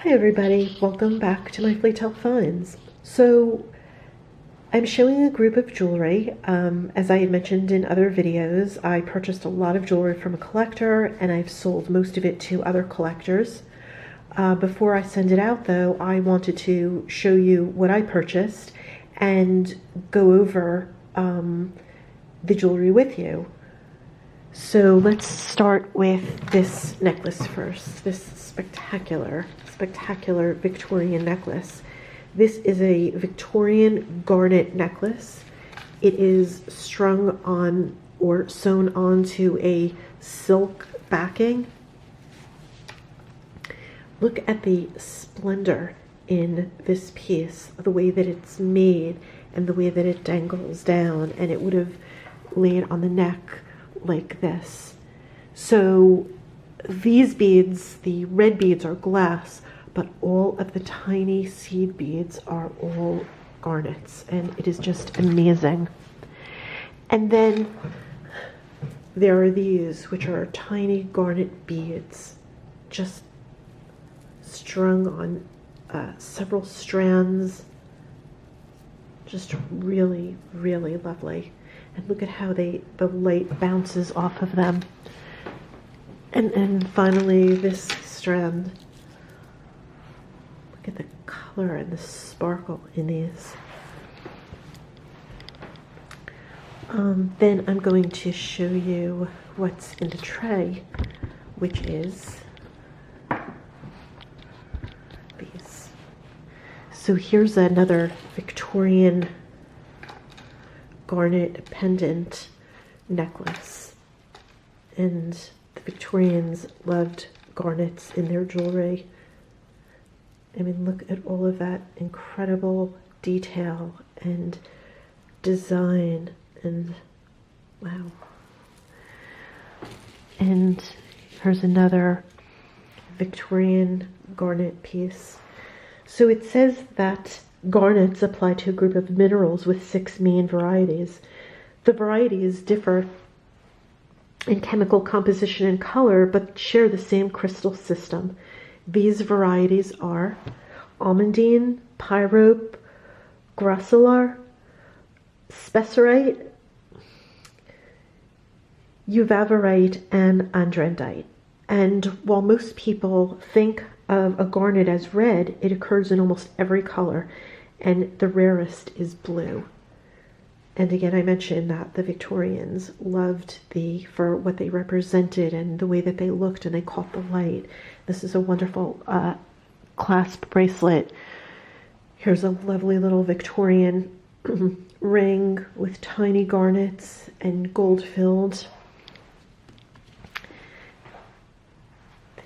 Hi everybody, welcome back to my Fleetell Finds. So I'm showing a group of jewelry. As I had mentioned in other videos, I purchased a lot of jewelry from a collector and I've sold most of it to other collectors. Before I send it out though, I wanted to show you what I purchased and go over the jewelry with you. So let's start with this necklace first, this spectacular Victorian necklace. This is a Victorian garnet necklace. It is strung on or sewn onto a silk backing. Look at the splendor in this piece, the way that it's made and the way that it dangles down, and it would have laid on the neck like this. So these beads, the red beads, are glass, but all of the tiny seed beads are all garnets, and it is just amazing. And then there are these, which are tiny garnet beads, just strung on several strands. Just really, really lovely. And look at how the light bounces off of them. And finally, this strand. Look at the color and the sparkle in these. Then I'm going to show you what's in the tray, which is these. So here's another Victorian garnet pendant necklace, and the Victorians loved garnets in their jewelry. I mean, look at all of that incredible detail and design, and wow. And here's another Victorian garnet piece. So it says that garnets apply to a group of minerals with 6 main varieties. The varieties differ in chemical composition and color, but share the same crystal system. These varieties are almandine, pyrope, grossular, spessarite, uvavorite, and andradite. And while most people think of a garnet as red, it occurs in almost every color, and the rarest is blue. And again, I mentioned that the Victorians loved for what they represented and the way that they looked, and they caught the light. This is a wonderful clasp bracelet. Here's a lovely little Victorian ring with tiny garnets and gold filled.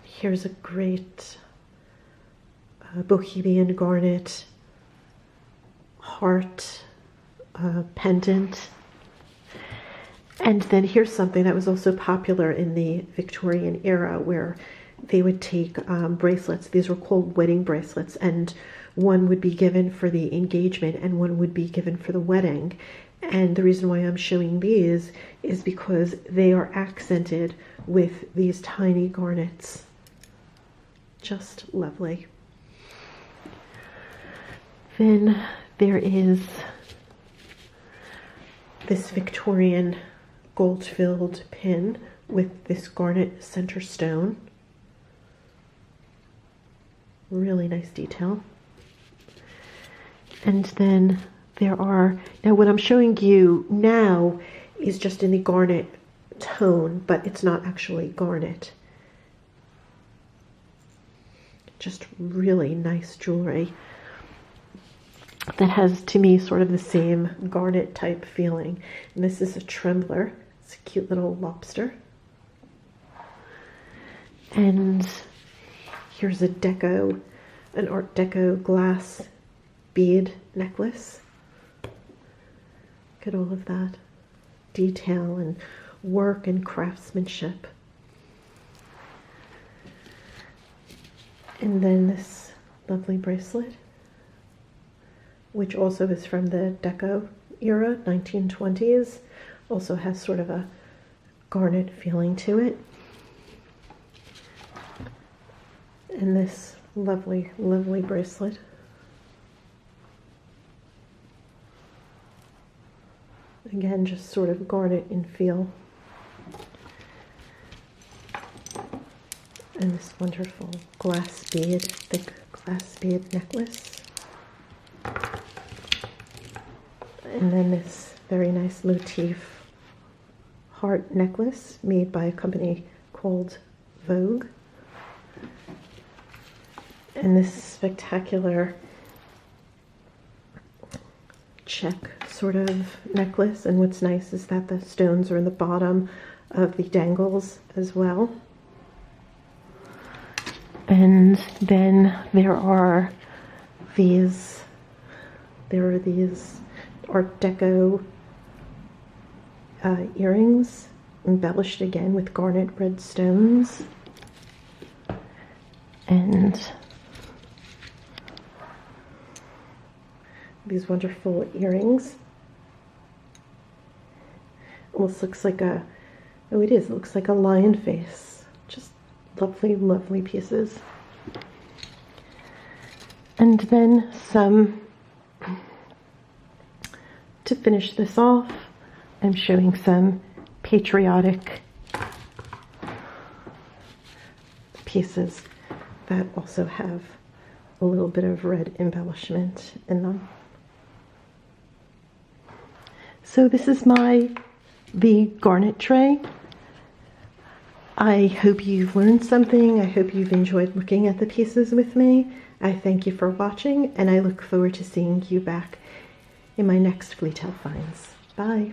Here's a great Bohemian garnet heart pendant. And then here's something that was also popular in the Victorian era, where they would take bracelets. These were called wedding bracelets, and one would be given for the engagement and one would be given for the wedding. And the reason why I'm showing these is because they are accented with these tiny garnets. Just lovely. Then there is this Victorian gold-filled pin with this garnet center stone. Really nice detail. And then there are, now what I'm showing you now is just in the garnet tone, but it's not actually garnet. Just really nice jewelry that has, to me, sort of the same garnet type feeling. And this is a trembler. It's a cute little lobster. And here's an Art Deco glass bead necklace. Look at all of that detail and work and craftsmanship. And then this lovely bracelet, which also is from the Deco era, 1920s, also has sort of a garnet feeling to it. And this Lovely, lovely bracelet. Again, just sort of garnet in feel. And this wonderful glass bead, thick glass bead necklace. And then this very nice motif heart necklace made by a company called Vogue. And this spectacular check sort of necklace. And what's nice is that the stones are in the bottom of the dangles as well. And then there are these Art Deco earrings, embellished again with garnet red stones. And these wonderful earrings. Almost looks like a, oh it is, it looks like a lion face. Just lovely, lovely pieces. And then some, to finish this off, I'm showing some patriotic pieces that also have a little bit of red embellishment in them. So this is the garnet tray. I hope you've learned something. I hope you've enjoyed looking at the pieces with me. I thank you for watching, and I look forward to seeing you back in my next Fleetail Finds. Bye.